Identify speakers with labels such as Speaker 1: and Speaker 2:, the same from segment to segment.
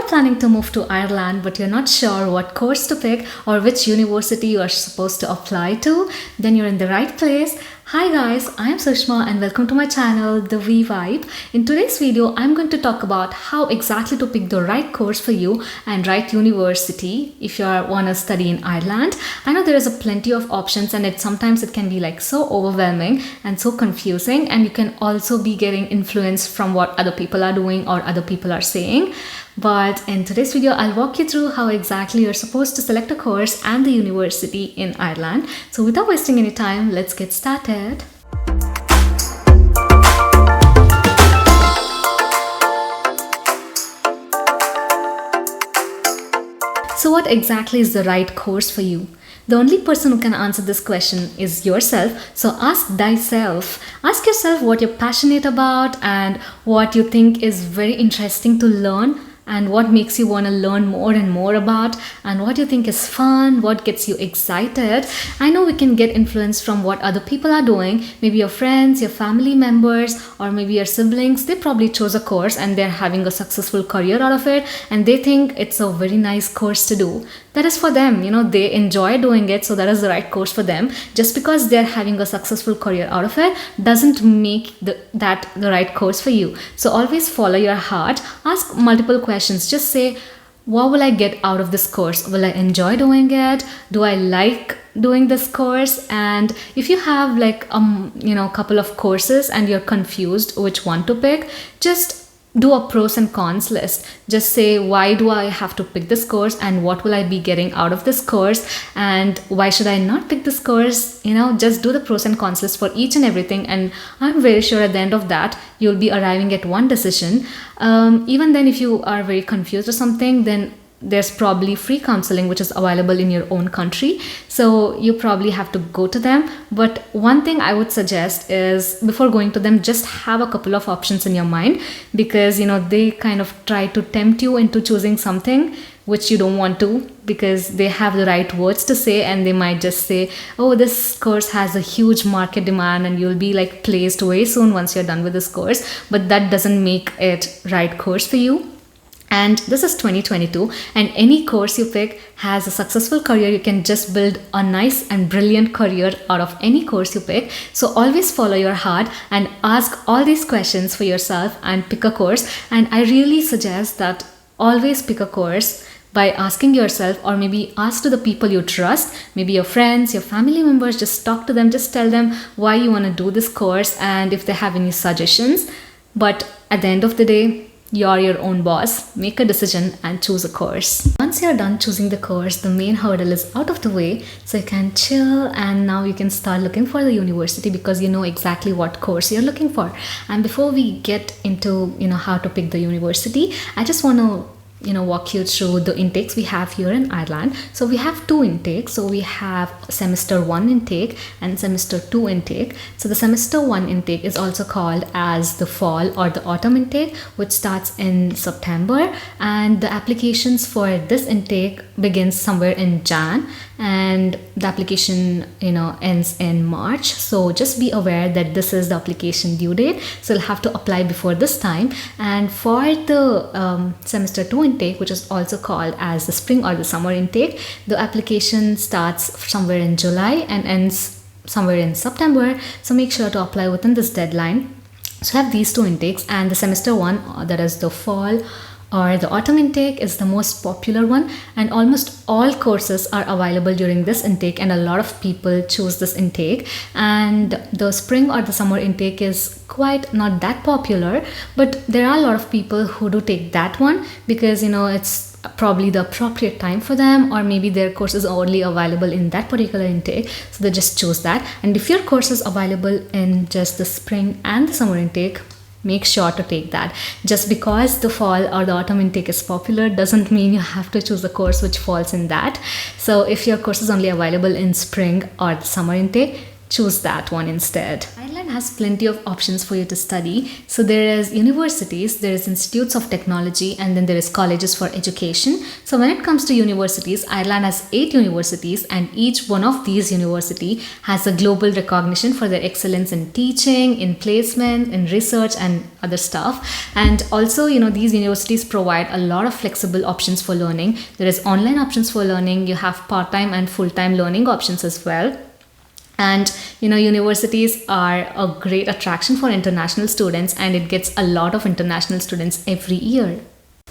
Speaker 1: planning to move to Ireland but you're not sure what course to pick or which university you are supposed to apply to, then you're in the right place. Hi guys, I am Sushma and welcome to my channel, The V Vibe. In today's video, I'm going to talk about how exactly to pick the right course for you and right university if you want to study in Ireland. I know there is a plenty of options and sometimes it can be like so overwhelming and so confusing, and you can also be getting influence from what other people are doing or other people are saying. But in today's video, I'll walk you through how exactly you're supposed to select a course and the university in Ireland. So without wasting any time, let's get started. So what exactly is the right course for you? The only person who can answer this question is yourself. So ask thyself. Ask yourself what you're passionate about and what you think is very interesting to learn, and what makes you want to learn more and more about, and what you think is fun, what gets you excited. I know we can get influence from what other people are doing, maybe your friends, your family members, or maybe your siblings. They probably chose a course and they're having a successful career out of it, and they think it's a very nice course to do. That is for them, they enjoy doing it, so that is the right course for them. Just because they're having a successful career out of it doesn't make that the right course for you. So always follow your heart. Ask multiple questions. Just say, what will I get out of this course? Will I enjoy doing it? Do I like doing this course? And if you have like a couple of courses and you're confused which one to pick, just do a pros and cons list. Just say, why do I have to pick this course and what will I be getting out of this course, and why should I not pick this course? Just do the pros and cons list for each and everything, and I'm very sure at the end of that you'll be arriving at one decision. Even then, if you are very confused or something, then there's probably free counseling which is available in your own country, so you probably have to go to them. But one thing I would suggest is, before going to them, just have a couple of options in your mind, because they kind of try to tempt you into choosing something which you don't want to, because they have the right words to say, and they might just say, oh, this course has a huge market demand and you'll be like placed way soon once you're done with this course. But that doesn't make it right course for you. And this is 2022, and any course you pick has a successful career. You can just build a nice and brilliant career out of any course you pick. So always follow your heart and ask all these questions for yourself and pick a course. And I really suggest that always pick a course by asking yourself, or maybe ask to the people you trust, maybe your friends, your family members. Just talk to them, just tell them why you want to do this course and if they have any suggestions. But at the end of the day, you're your own boss. Make a decision and choose a course. Once you're done choosing the course, the main hurdle is out of the way, so you can chill, and now you can start looking for the university because you know exactly what course you're looking for. And before we get into how to pick the university, I just want to walk you through the intakes we have here in Ireland. So we have two intakes. So we have semester 1 intake and semester 2 intake. So the semester 1 intake is also called as the fall or the autumn intake, which starts in September, and the applications for this intake begins somewhere in Jan, and the application ends in March. So just be aware that this is the application due date, so you'll have to apply before this time. And for the semester 2 intake, which is also called as the spring or the summer intake, the application starts somewhere in July and ends somewhere in September. So make sure to apply within this deadline. So have these two intakes, and the semester 1, that is the fall or the autumn intake, is the most popular one, and almost all courses are available during this intake, and a lot of people choose this intake. And the spring or the summer intake is quite not that popular, but there are a lot of people who do take that one because it's probably the appropriate time for them, or maybe their course is only available in that particular intake, so they just choose that. And if your course is available in just the spring and the summer intake, make sure to take that. Just because the fall or the autumn intake is popular doesn't mean you have to choose a course which falls in that. So if your course is only available in spring or the summer intake, choose that one instead. Ireland has plenty of options for you to study. So there is universities, there is institutes of technology, and then there is colleges for education. So when it comes to universities, Ireland has 8 universities, and each one of these university has a global recognition for their excellence in teaching, in placement, in research, and other stuff. And also, these universities provide a lot of flexible options for learning. There is online options for learning. You have part-time and full-time learning options as well. And universities are a great attraction for international students, and it gets a lot of international students every year.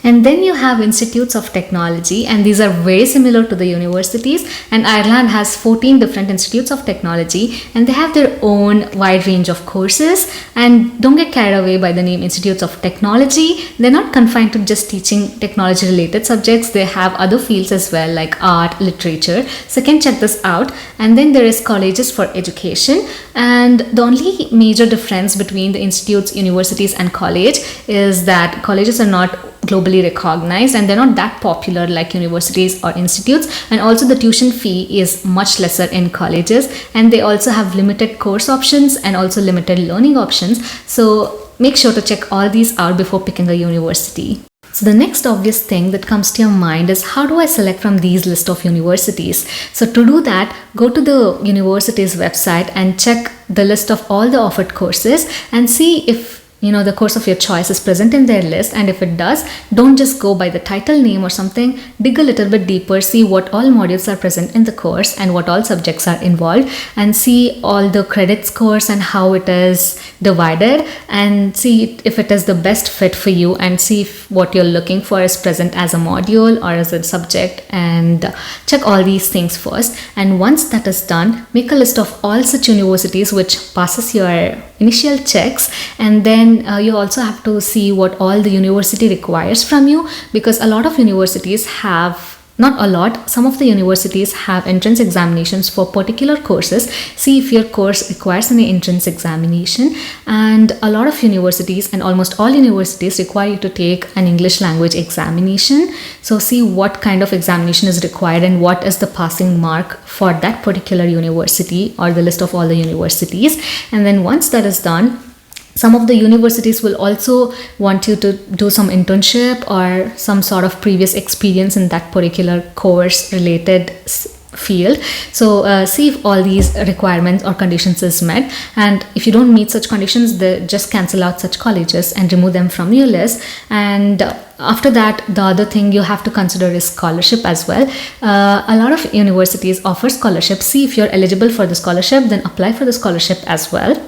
Speaker 1: And then you have institutes of technology, and these are very similar to the universities. And Ireland has 14 different institutes of technology, and they have their own wide range of courses. And don't get carried away by the name institutes of technology. They're not confined to just teaching technology related subjects. They have other fields as well, like art, literature. So you can check this out. And then there is colleges for education. And the only major difference between the institutes, universities, and college is that colleges are not globally recognized, and they're not that popular like universities or institutes. And also the tuition fee is much lesser in colleges, and they also have limited course options and also limited learning options. So make sure to check all these out before picking a university. So the next obvious thing that comes to your mind is, how do I select from these list of universities? So to do that, go to the university's website and check the list of all the offered courses and see if the course of your choice is present in their list. And if it does, don't just go by the title name or something. Dig a little bit deeper, see what all modules are present in the course and what all subjects are involved, and see all the credit scores and how it is divided, and see if it is the best fit for you, and see if what you're looking for is present as a module or as a subject, and check all these things first. And once that is done, make a list of all such universities which passes your initial checks. And then you also have to see what all the university requires from you, because a lot of universities have, not a lot, some of the universities have entrance examinations for particular courses. See if your course requires an entrance examination. And a lot of universities, and almost all universities, require you to take an English language examination. So see what kind of examination is required and what is the passing mark for that particular university, or the list of all the universities. And then once that is done, some of the universities will also want you to do some internship or some sort of previous experience in that particular course related field. So see if all these requirements or conditions is met, and if you don't meet such conditions, they just cancel out such colleges and remove them from your list. And after that, the other thing you have to consider is scholarship as well. A lot of universities offer scholarship. See if you're eligible for the scholarship, then apply for the scholarship as well.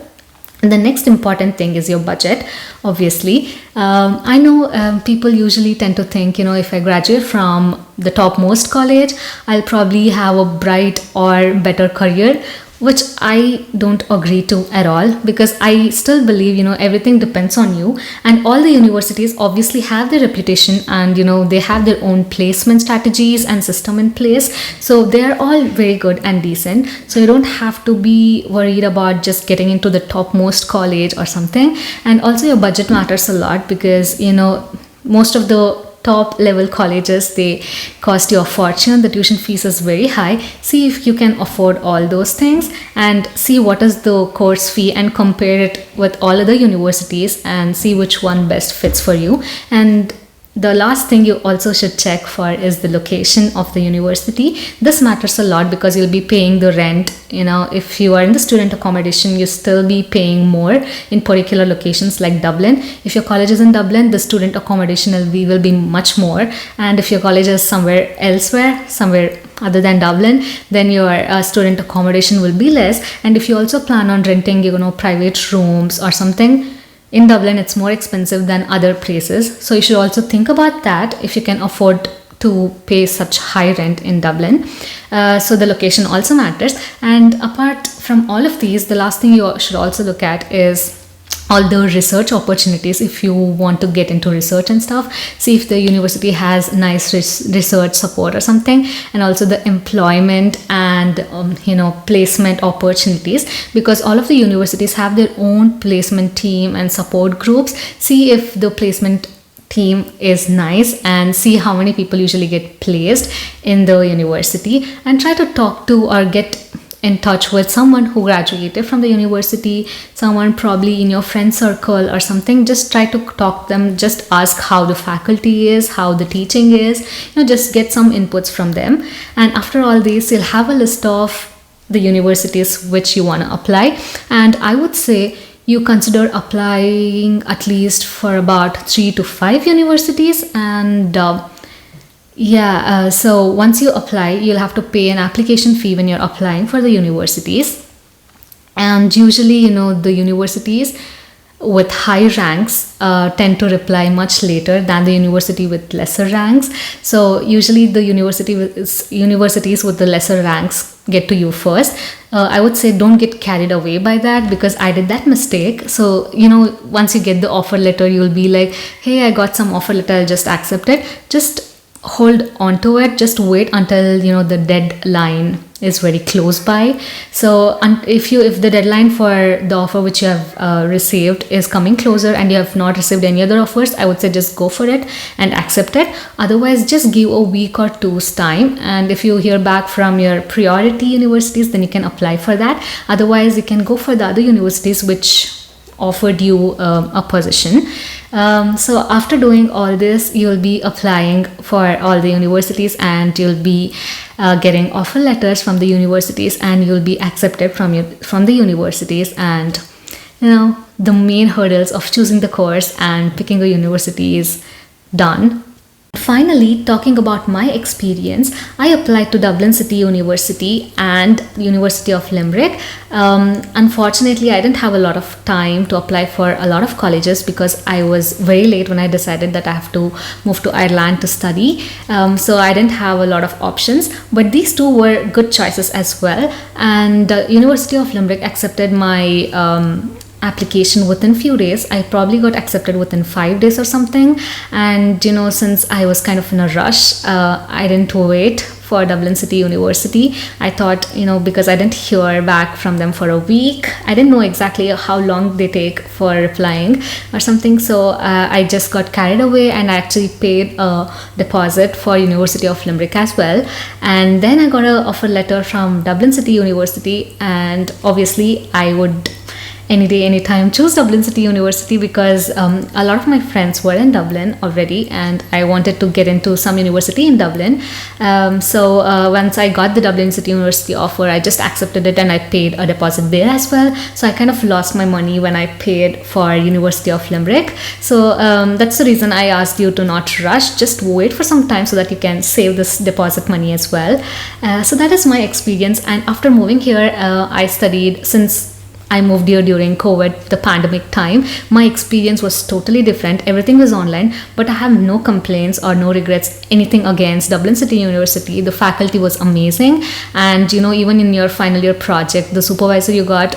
Speaker 1: And the next important thing is your budget, obviously. I know people usually tend to think, if I graduate from the topmost college, I'll probably have a bright or better career, which I don't agree to at all, because I still believe, everything depends on you. And all the universities obviously have their reputation, and, they have their own placement strategies and system in place. So they're all very good and decent. So you don't have to be worried about just getting into the topmost college or something. And also your budget matters a lot, because, most of the top level colleges, they cost you a fortune. The tuition fees is very high. See if you can afford all those things, and see what is the course fee and compare it with all other universities and see which one best fits for you. And the last thing you also should check for is the location of the university. This matters a lot, because you'll be paying the rent. If you are in the student accommodation, you still be paying more in particular locations like Dublin. If your college is in Dublin, the student accommodation will be much more. And if your college is somewhere other than Dublin, then your student accommodation will be less. And if you also plan on renting, private rooms or something, in Dublin, it's more expensive than other places. So you should also think about that if you can afford to pay such high rent in Dublin. So the location also matters. And apart from all of these, the last thing you should also look at is all the research opportunities. If you want to get into research and stuff, see if the university has nice research support or something, and also the employment and placement opportunities, because all of the universities have their own placement team and support groups. See if the placement team is nice, and see how many people usually get placed in the university, and try to talk to or get in touch with someone who graduated from the university, someone probably in your friend circle or something. Just try to talk to them, just ask how the faculty is, how the teaching is, just get some inputs from them. And after all this, you'll have a list of the universities which you want to apply. And I would say you consider applying at least for about 3 to 5 universities. And so once you apply, you'll have to pay an application fee when you're applying for the universities. And usually, the universities with high ranks tend to reply much later than the university with lesser ranks. So usually the universities with the lesser ranks get to you first. I would say don't get carried away by that, because I did that mistake. So once you get the offer letter, you'll be like, hey, I got some offer letter, I'll just accept it. Just hold on to it. Just wait until the deadline is very close by. So if the deadline for the offer which you have received is coming closer and you have not received any other offers, I would say just go for it and accept it. Otherwise, just give a week or two's time, and if you hear back from your priority universities, then you can apply for that. Otherwise, you can go for the other universities which offered you a position. So after doing all this, you'll be applying for all the universities, and you'll be getting offer letters from the universities, and you'll be accepted from the universities. And the main hurdles of choosing the course and picking a university is done. Finally, talking about my experience, I applied to Dublin City University and University of Limerick. Unfortunately, I didn't have a lot of time to apply for a lot of colleges because I was very late when I decided that I have to move to Ireland to study. So I didn't have a lot of options, but these two were good choices as well. And University of Limerick accepted my application within few days. I probably got accepted within 5 days or something. And since I was kind of in a rush, I didn't wait for Dublin City University. I thought, because I didn't hear back from them for a week, I didn't know exactly how long they take for replying or something. So I just got carried away, and I actually paid a deposit for University of Limerick as well. And then I got an offer letter from Dublin City University, and obviously I would any day, anytime choose Dublin City University, because a lot of my friends were in Dublin already, and I wanted to get into some university in Dublin. So once I got the Dublin City University offer, I just accepted it, and I paid a deposit there as well. So I kind of lost my money when I paid for University of Limerick. So that's the reason I asked you to not rush. Just wait for some time so that you can save this deposit money as well. So that is my experience. And after moving here, I studied, since I moved here during COVID, the pandemic time. My experience was totally different. Everything was online, but I have no complaints or no regrets, anything against Dublin City University. The faculty was amazing. And, even in your final year project, the supervisor I got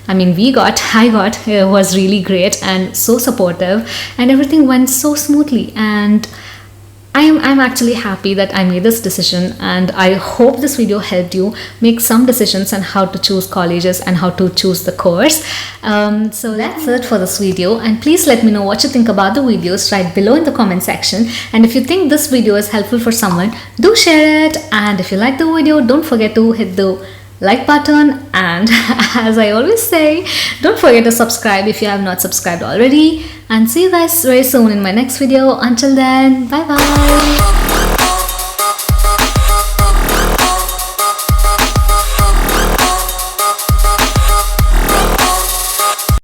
Speaker 1: was really great and so supportive, and everything went so smoothly. And I'm actually happy that I made this decision, and I hope this video helped you make some decisions on how to choose colleges and how to choose the course. So that's it for this video, and please let me know what you think about the videos right below in the comment section. And if you think this video is helpful for someone, do share it. And if you like the video, don't forget to hit the like button, and as I always say, don't forget to subscribe if you have not subscribed already. And see you guys very soon in my next video. Until then, bye bye.